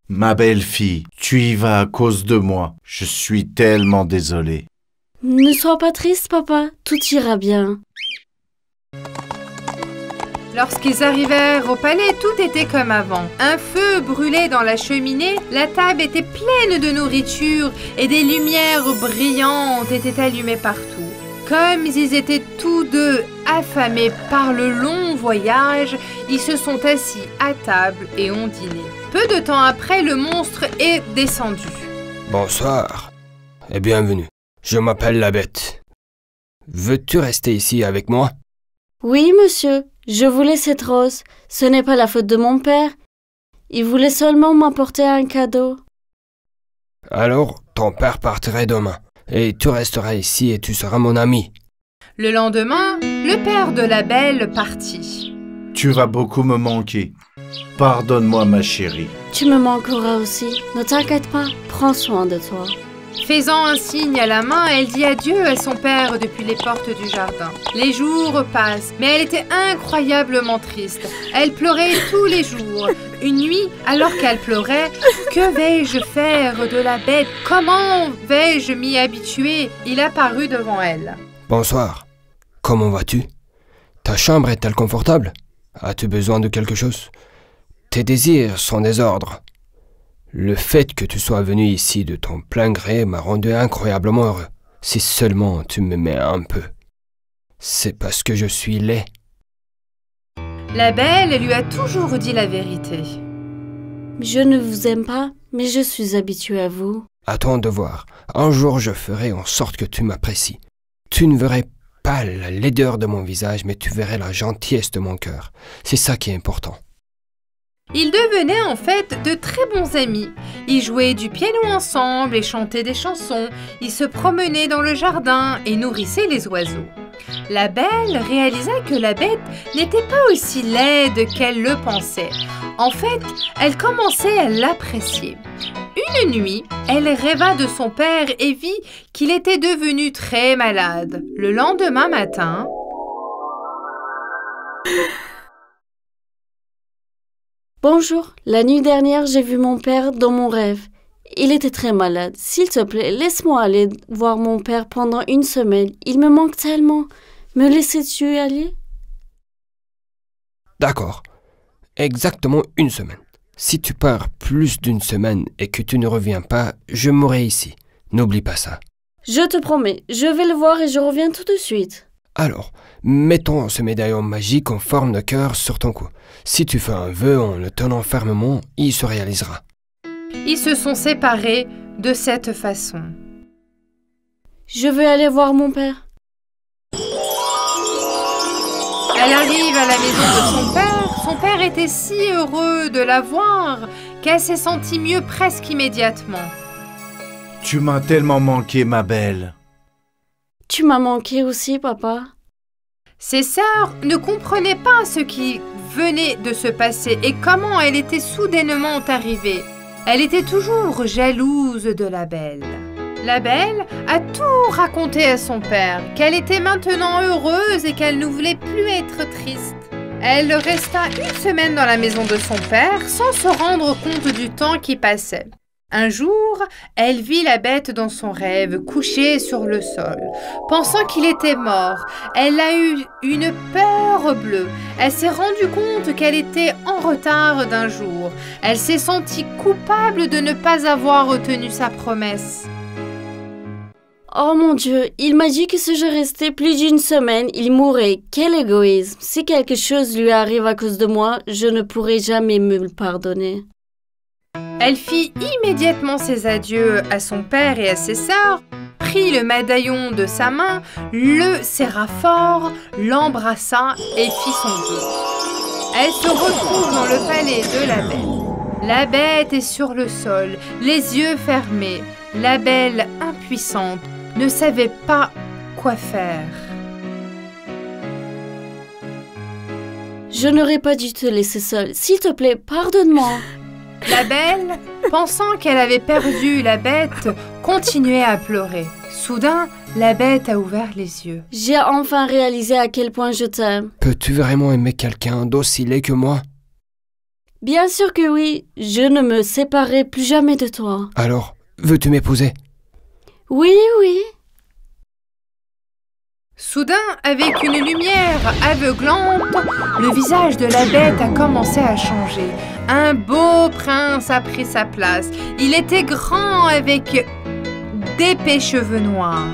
Ma belle-fille, tu y vas à cause de moi. Je suis tellement désolé. Ne sois pas triste, papa. Tout ira bien. Lorsqu'ils arrivèrent au palais, tout était comme avant. Un feu brûlait dans la cheminée, la table était pleine de nourriture et des lumières brillantes étaient allumées partout. Comme ils étaient tous deux affamés par le long voyage, ils se sont assis à table et ont dîné. Peu de temps après, le monstre est descendu. Bonsoir et bienvenue. Je m'appelle la Bête. Veux-tu rester ici avec moi? Oui, monsieur. Je voulais cette rose. Ce n'est pas la faute de mon père. Il voulait seulement m'apporter un cadeau. Alors, ton père partirait demain. Et tu resteras ici et tu seras mon ami. Le lendemain, le père de la belle partit. Tu vas beaucoup me manquer. Pardonne-moi, ma chérie. Tu me manqueras aussi. Ne t'inquiète pas. Prends soin de toi. Faisant un signe à la main, elle dit adieu à son père depuis les portes du jardin. Les jours passent, mais elle était incroyablement triste. Elle pleurait tous les jours. Une nuit, alors qu'elle pleurait, que vais-je faire de la bête? Comment vais-je m'y habituer? Il apparut devant elle. Bonsoir. Comment vas-tu? Ta chambre est-elle confortable? As-tu besoin de quelque chose? Tes désirs sont des ordres. Le fait que tu sois venu ici de ton plein gré m'a rendu incroyablement heureux. Si seulement tu m'aimais un peu. C'est parce que je suis laid. La belle lui a toujours dit la vérité. Je ne vous aime pas, mais je suis habituée à vous. Attends de voir. Un jour, je ferai en sorte que tu m'apprécies. Tu ne verrais pas la laideur de mon visage, mais tu verrais la gentillesse de mon cœur. C'est ça qui est important. Ils devenaient en fait de très bons amis. Ils jouaient du piano ensemble et chantaient des chansons. Ils se promenaient dans le jardin et nourrissaient les oiseaux. La belle réalisa que la bête n'était pas aussi laide qu'elle le pensait. En fait, elle commençait à l'apprécier. Une nuit, elle rêva de son père et vit qu'il était devenu très malade. Le lendemain matin... Bonjour, la nuit dernière, j'ai vu mon père dans mon rêve. Il était très malade. S'il te plaît, laisse-moi aller voir mon père pendant une semaine. Il me manque tellement. Me laisses-tu aller? D'accord. Exactement une semaine. Si tu pars plus d'une semaine et que tu ne reviens pas, je mourrai ici. N'oublie pas ça. Je te promets, je vais le voir et je reviens tout de suite. Alors, mettons ce médaillon magique en forme de cœur sur ton cou. Si tu fais un vœu en le tenant fermement, il se réalisera. Ils se sont séparés de cette façon. Je veux aller voir mon père. Elle arrive à la maison de son père. Son père était si heureux de la voir qu'elle s'est sentie mieux presque immédiatement. Tu m'as tellement manqué, ma belle. Tu m'as manqué aussi, papa. Ses sœurs ne comprenaient pas ce qui venait de se passer et comment elle était soudainement arrivée. Elle était toujours jalouse de la belle. La belle a tout raconté à son père, qu'elle était maintenant heureuse et qu'elle ne voulait plus être triste. Elle resta une semaine dans la maison de son père sans se rendre compte du temps qui passait. Un jour, elle vit la bête dans son rêve, couché sur le sol. Pensant qu'il était mort, elle a eu une peur bleue. Elle s'est rendue compte qu'elle était en retard d'un jour. Elle s'est sentie coupable de ne pas avoir tenu sa promesse. Oh mon Dieu, il m'a dit que si je restais plus d'une semaine, il mourrait. Quel égoïsme! Si quelque chose lui arrive à cause de moi, je ne pourrai jamais me le pardonner. Elle fit immédiatement ses adieux à son père et à ses sœurs, prit le médaillon de sa main, le serra fort, l'embrassa et fit son vœu. Elle se retrouve dans le palais de la belle. La bête est sur le sol, les yeux fermés. La belle, impuissante, ne savait pas quoi faire. Je n'aurais pas dû te laisser seule. S'il te plaît, pardonne-moi. La belle, pensant qu'elle avait perdu la bête, continuait à pleurer. Soudain, la bête a ouvert les yeux. J'ai enfin réalisé à quel point je t'aime. Peux-tu vraiment aimer quelqu'un d'aussi laid que moi? Bien sûr que oui. Je ne me séparerai plus jamais de toi. Alors, veux-tu m'épouser? Oui, oui. Soudain, avec une lumière aveuglante, le visage de la bête a commencé à changer. Un beau prince a pris sa place. Il était grand avec d'épais cheveux noirs.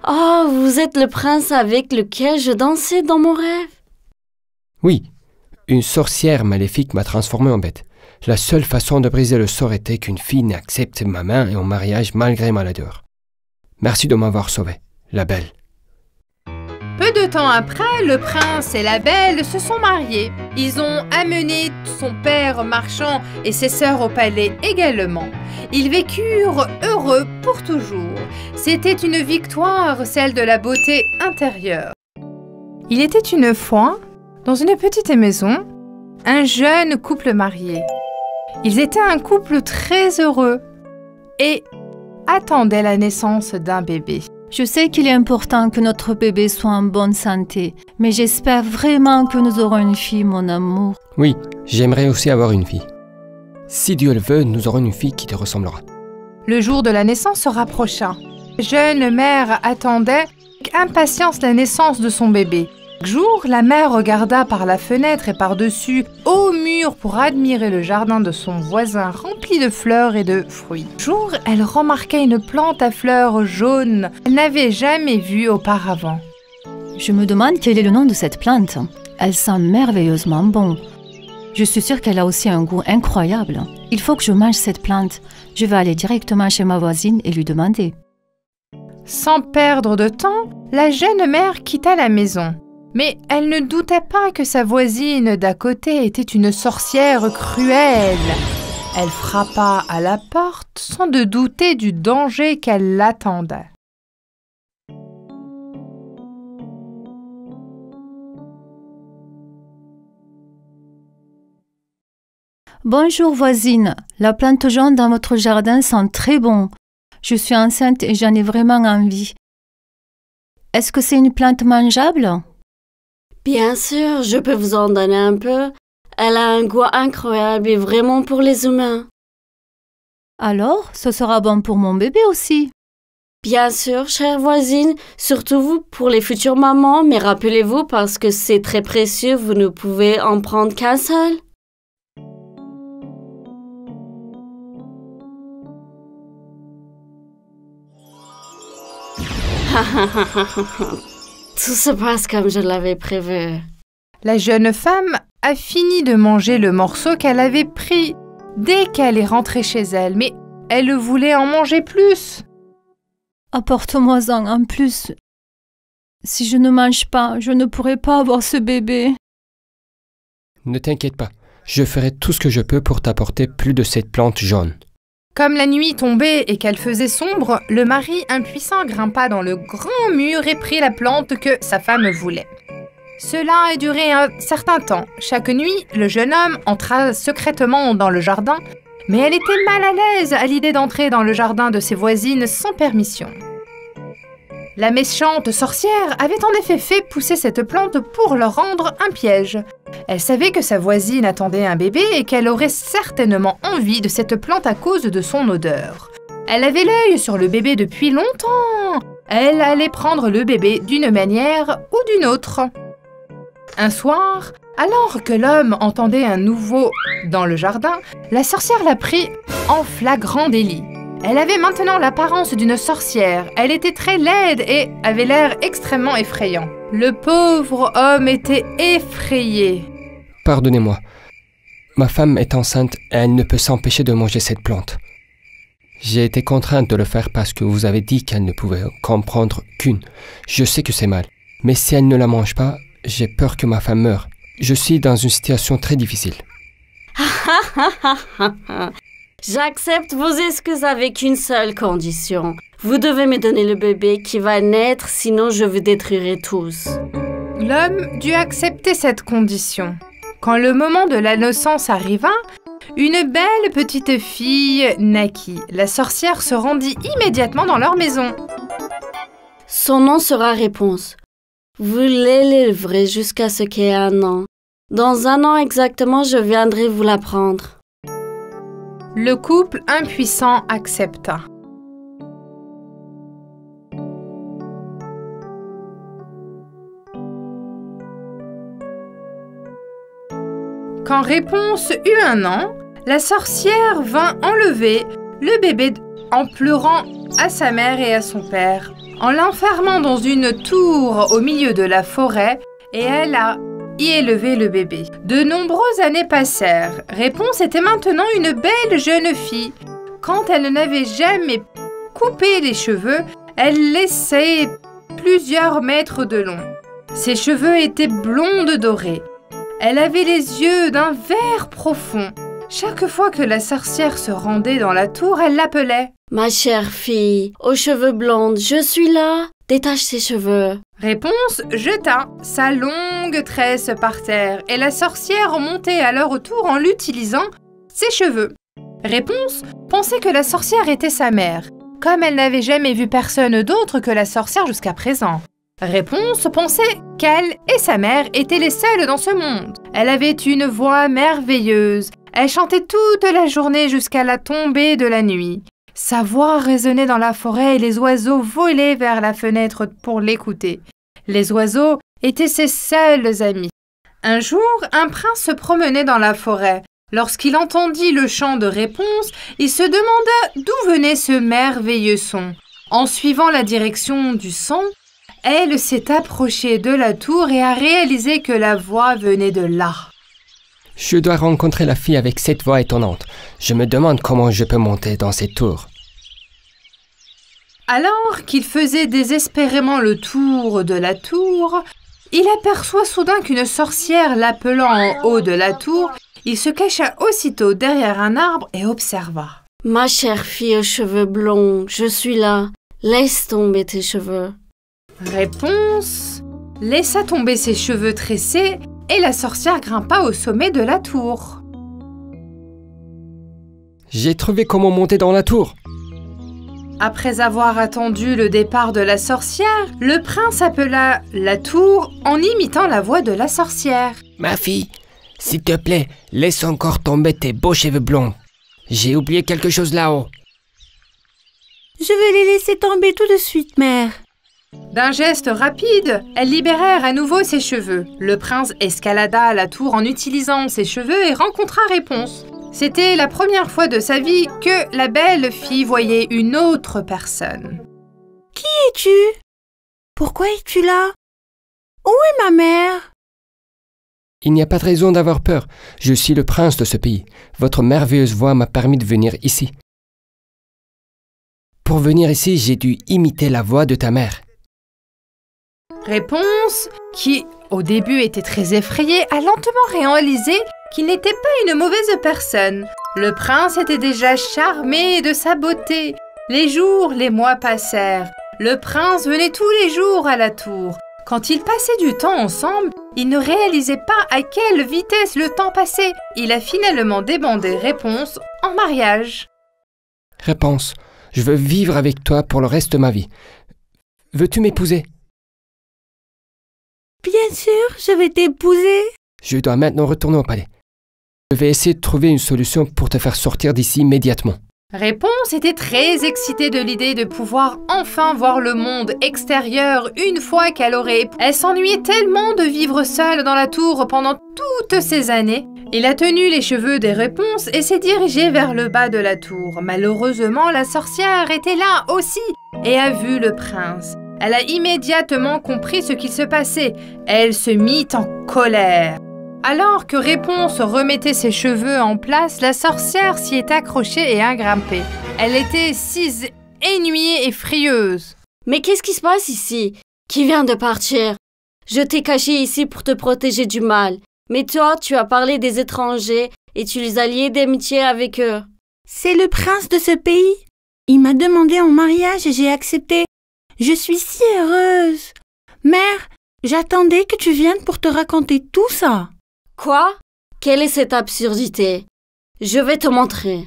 Oh, vous êtes le prince avec lequel je dansais dans mon rêve? Oui, une sorcière maléfique m'a transformé en bête. La seule façon de briser le sort était qu'une fille n'accepte ma main et en mariage malgré ma laideur. Merci de m'avoir sauvé, la belle. Peu de temps après, le prince et la belle se sont mariés. Ils ont amené son père marchand et ses sœurs au palais également. Ils vécurent heureux pour toujours. C'était une victoire, celle de la beauté intérieure. Il était une fois, dans une petite maison, un jeune couple marié. Ils étaient un couple très heureux et attendaient la naissance d'un bébé. Je sais qu'il est important que notre bébé soit en bonne santé, mais j'espère vraiment que nous aurons une fille, mon amour. Oui, j'aimerais aussi avoir une fille. Si Dieu le veut, nous aurons une fille qui te ressemblera. Le jour de la naissance se rapprocha. La jeune mère attendait avec impatience la naissance de son bébé. Chaque jour, la mère regarda par la fenêtre et par-dessus au mur pour admirer le jardin de son voisin rempli de fleurs et de fruits. Un jour, elle remarqua une plante à fleurs jaunes qu'elle n'avait jamais vue auparavant. Je me demande quel est le nom de cette plante. Elle sent merveilleusement bon. Je suis sûre qu'elle a aussi un goût incroyable. Il faut que je mange cette plante. Je vais aller directement chez ma voisine et lui demander. Sans perdre de temps, la jeune mère quitta la maison. Mais elle ne doutait pas que sa voisine d'à côté était une sorcière cruelle. Elle frappa à la porte sans de douter du danger qu'elle l'attendait. Bonjour voisine, la plante jaune dans votre jardin sent très bon. Je suis enceinte et j'en ai vraiment envie. Est-ce que c'est une plante mangeable? Bien sûr, je peux vous en donner un peu. Elle a un goût incroyable et vraiment pour les humains. Alors, ce sera bon pour mon bébé aussi. Bien sûr, chère voisine, surtout vous pour les futures mamans, mais rappelez-vous parce que c'est très précieux, vous ne pouvez en prendre qu'un seul. Tout se passe comme je l'avais prévu. La jeune femme a fini de manger le morceau qu'elle avait pris dès qu'elle est rentrée chez elle, mais elle voulait en manger plus. Apporte-moi-en en plus. Si je ne mange pas, je ne pourrai pas avoir ce bébé. Ne t'inquiète pas, je ferai tout ce que je peux pour t'apporter plus de cette plante jaune. Comme la nuit tombait et qu'elle faisait sombre, le mari impuissant grimpa dans le grand mur et prit la plante que sa femme voulait. Cela a duré un certain temps. Chaque nuit, le jeune homme entra secrètement dans le jardin, mais elle était mal à l'aise à l'idée d'entrer dans le jardin de ses voisines sans permission. La méchante sorcière avait en effet fait pousser cette plante pour leur rendre un piège. Elle savait que sa voisine attendait un bébé et qu'elle aurait certainement envie de cette plante à cause de son odeur. Elle avait l'œil sur le bébé depuis longtemps. Elle allait prendre le bébé d'une manière ou d'une autre. Un soir, alors que l'homme entendait un nouveau dans le jardin, la sorcière l'a pris en flagrant délit. Elle avait maintenant l'apparence d'une sorcière. Elle était très laide et avait l'air extrêmement effrayant. Le pauvre homme était effrayé. Pardonnez-moi. Ma femme est enceinte et elle ne peut s'empêcher de manger cette plante. J'ai été contrainte de le faire parce que vous avez dit qu'elle ne pouvait comprendre qu'une. Je sais que c'est mal. Mais si elle ne la mange pas, j'ai peur que ma femme meure. Je suis dans une situation très difficile. J'accepte vos excuses avec une seule condition. Vous devez me donner le bébé qui va naître, sinon je vous détruirai tous. L'homme dut accepter cette condition. Quand le moment de la naissance arriva, une belle petite fille naquit. La sorcière se rendit immédiatement dans leur maison. Son nom sera Réponse. Vous l'élèverez jusqu'à ce qu'il ait 1 an. Dans 1 an exactement, je viendrai vous la prendre. Le couple impuissant accepta. Quand Réponse eut 1 an, la sorcière vint enlever le bébé en pleurant à sa mère et à son père, en l'enfermant dans une tour au milieu de la forêt, et elle a y élevé le bébé. De nombreuses années passèrent. Réponse était maintenant une belle jeune fille. Quand elle n'avait jamais coupé les cheveux, elle laissait plusieurs mètres de long. Ses cheveux étaient blondes dorés. Elle avait les yeux d'un vert profond. Chaque fois que la sorcière se rendait dans la tour, elle l'appelait. « Ma chère fille, aux cheveux blondes, je suis là. Détache ses cheveux. » Réponse jeta sa longue tresse par terre et la sorcière montait à leur tour en l'utilisant ses cheveux. Réponse pensait que la sorcière était sa mère, comme elle n'avait jamais vu personne d'autre que la sorcière jusqu'à présent. Réponse pensait qu'elle et sa mère étaient les seules dans ce monde. Elle avait une voix merveilleuse. Elle chantait toute la journée jusqu'à la tombée de la nuit. Sa voix résonnait dans la forêt et les oiseaux volaient vers la fenêtre pour l'écouter. Les oiseaux étaient ses seuls amis. Un jour, un prince se promenait dans la forêt. Lorsqu'il entendit le chant de Réponse, il se demanda d'où venait ce merveilleux son. En suivant la direction du son, elle s'est approchée de la tour et a réalisé que la voix venait de là. Je dois rencontrer la fille avec cette voix étonnante. Je me demande comment je peux monter dans cette tour. Alors qu'il faisait désespérément le tour de la tour, il aperçoit soudain qu'une sorcière l'appelant en haut de la tour. Il se cacha aussitôt derrière un arbre et observa. « Ma chère fille aux cheveux blonds, je suis là. Laisse tomber tes cheveux. » Réponse laissa tomber ses cheveux tressés et la sorcière grimpa au sommet de la tour. J'ai trouvé comment monter dans la tour. Après avoir attendu le départ de la sorcière, le prince appela la tour en imitant la voix de la sorcière. Ma fille, s'il te plaît, laisse encore tomber tes beaux cheveux blonds. J'ai oublié quelque chose là-haut. Je vais les laisser tomber tout de suite, mère. D'un geste rapide, elles libérèrent à nouveau ses cheveux. Le prince escalada la tour en utilisant ses cheveux et rencontra Réponse. C'était la première fois de sa vie que la belle fille voyait une autre personne. « Qui es-tu? Pourquoi es-tu là? Où est ma mère? » Il n'y a pas de raison d'avoir peur. Je suis le prince de ce pays. Votre merveilleuse voix m'a permis de venir ici. Pour venir ici, j'ai dû imiter la voix de ta mère. Réponse, qui au début était très effrayée, a lentement réalisé qu'il n'était pas une mauvaise personne. Le prince était déjà charmé de sa beauté. Les jours, les mois passèrent. Le prince venait tous les jours à la tour. Quand ils passaient du temps ensemble, ils ne réalisaient pas à quelle vitesse le temps passait. Il a finalement demandé Réponse en mariage. Réponse, je veux vivre avec toi pour le reste de ma vie. Veux-tu m'épouser? Bien sûr, je vais t'épouser. Je dois maintenant retourner au palais. Je vais essayer de trouver une solution pour te faire sortir d'ici immédiatement. Réponse était très excitée de l'idée de pouvoir enfin voir le monde extérieur une fois qu'elle aurait... Elle s'ennuyait tellement de vivre seule dans la tour pendant toutes ces années. Il a tenu les cheveux des Réponses et s'est dirigé vers le bas de la tour. Malheureusement, la sorcière était là aussi et a vu le prince. Elle a immédiatement compris ce qui se passait. Elle se mit en colère. Alors que Réponse remettait ses cheveux en place, la sorcière s'y est accrochée et a grimpé. Elle était si ennuyée et frieuse. Mais qu'est-ce qui se passe ici? Qui vient de partir? Je t'ai caché ici pour te protéger du mal. Mais toi, tu as parlé des étrangers et tu les as liés d'amitié avec eux. C'est le prince de ce pays. Il m'a demandé en mariage et j'ai accepté. Je suis si heureuse. Mère, j'attendais que tu viennes pour te raconter tout ça. Quoi? Quelle est cette absurdité? Je vais te montrer.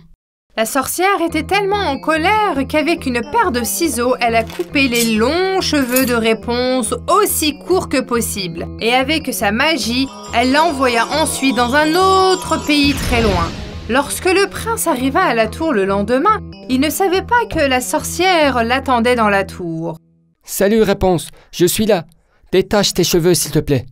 La sorcière était tellement en colère qu'avec une paire de ciseaux, elle a coupé les longs cheveux de Réponse aussi courts que possible. Et avec sa magie, elle l'envoya ensuite dans un autre pays très loin. Lorsque le prince arriva à la tour le lendemain, il ne savait pas que la sorcière l'attendait dans la tour. Salut Réponse, je suis là. Détache tes cheveux s'il te plaît.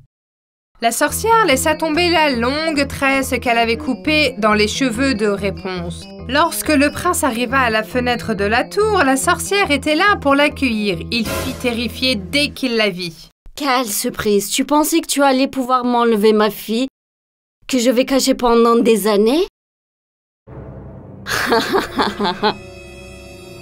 La sorcière laissa tomber la longue tresse qu'elle avait coupée dans les cheveux de Réponse. Lorsque le prince arriva à la fenêtre de la tour, la sorcière était là pour l'accueillir. Il fut terrifié dès qu'il la vit. Quelle surprise! Tu pensais que tu allais pouvoir m'enlever ma fille, que je vais cacher pendant des années?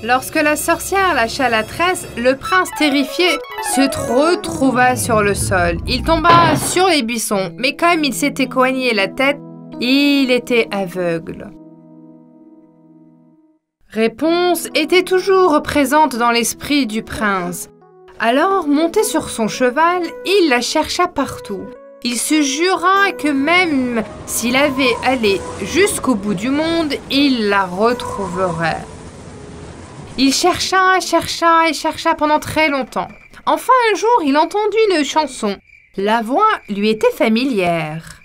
Lorsque la sorcière lâcha la tresse, le prince terrifié se retrouva sur le sol. Il tomba sur les buissons, mais comme il s'était coigné la tête, il était aveugle. Réponse était toujours présente dans l'esprit du prince. Alors, monté sur son cheval, il la chercha partout. Il se jura que même s'il avait allé jusqu'au bout du monde, il la retrouverait. Il chercha pendant très longtemps. Enfin, un jour, il entendit une chanson. La voix lui était familière.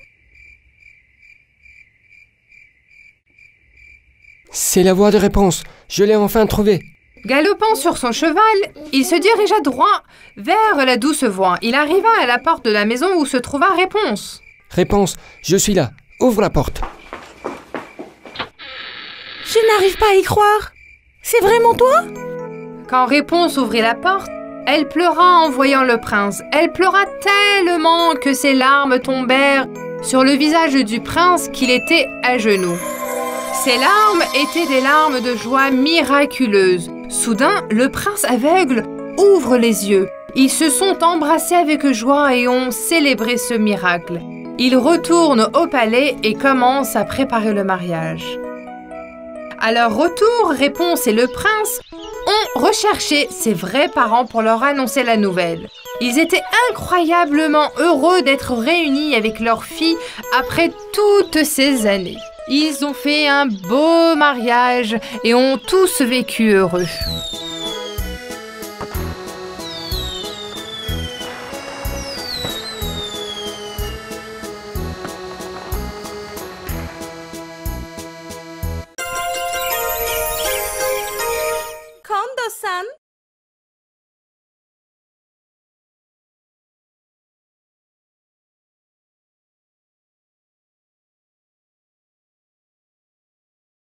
C'est la voix de Réponse. Je l'ai enfin trouvée. Galopant sur son cheval, il se dirigea droit vers la douce voix. Il arriva à la porte de la maison où se trouva Réponse. Réponse, je suis là. Ouvre la porte. Je n'arrive pas à y croire. C'est vraiment toi? Quand Réponse ouvrit la porte, elle pleura en voyant le prince. Elle pleura tellement que ses larmes tombèrent sur le visage du prince qu'il était à genoux. Ces larmes étaient des larmes de joie miraculeuse. Soudain, le prince aveugle ouvre les yeux. Ils se sont embrassés avec joie et ont célébré ce miracle. Ils retournent au palais et commencent à préparer le mariage. À leur retour, Réponse et le prince ont recherché ses vrais parents pour leur annoncer la nouvelle. Ils étaient incroyablement heureux d'être réunis avec leur fille après toutes ces années. Ils ont fait un beau mariage et ont tous vécu heureux.